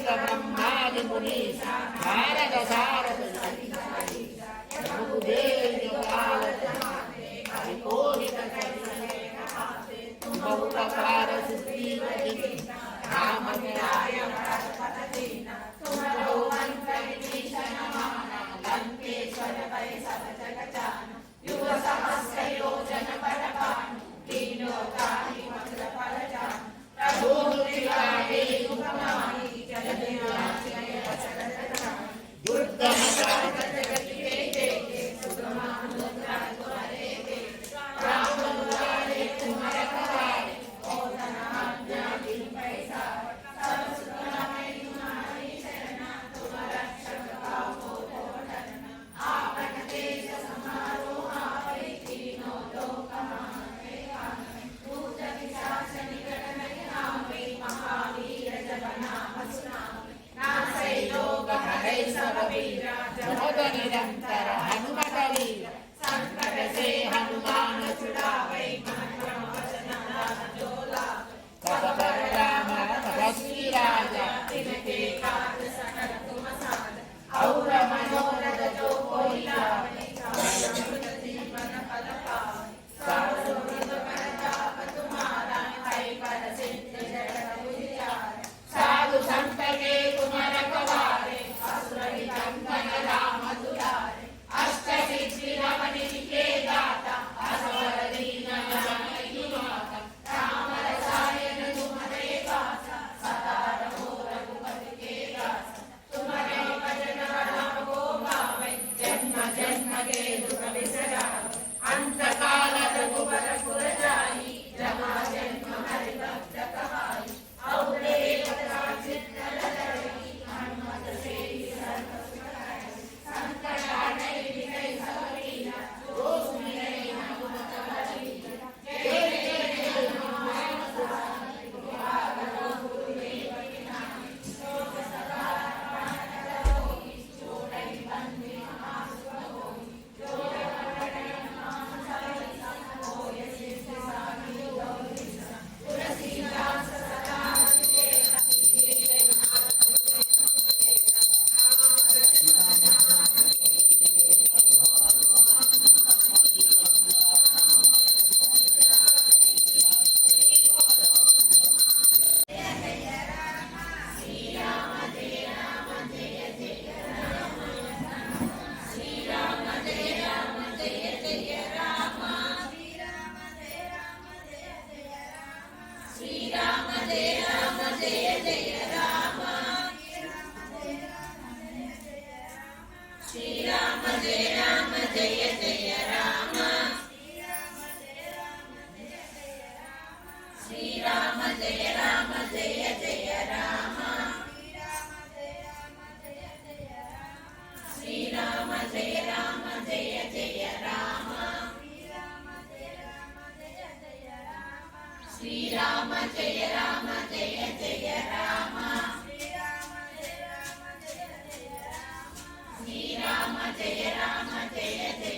బ్రహ్మాది ముని భారత సారథ निरंतर हनुमत वीर संकट से हनुमान छुड़ावै तब पर राम तपस्वी राजा तिनके काज सकल तुम साध और मनोरथ जो कोई लावे जीवन फल पावे साधु वृंद कर जाप तुम्हारा है पर सिद्ध जगत उजियार साधु संत के तुम रखवारे श्रीराम जय राम जय जय राम श्रीराम जय राम जय जय राम జయ రామ జయ జయ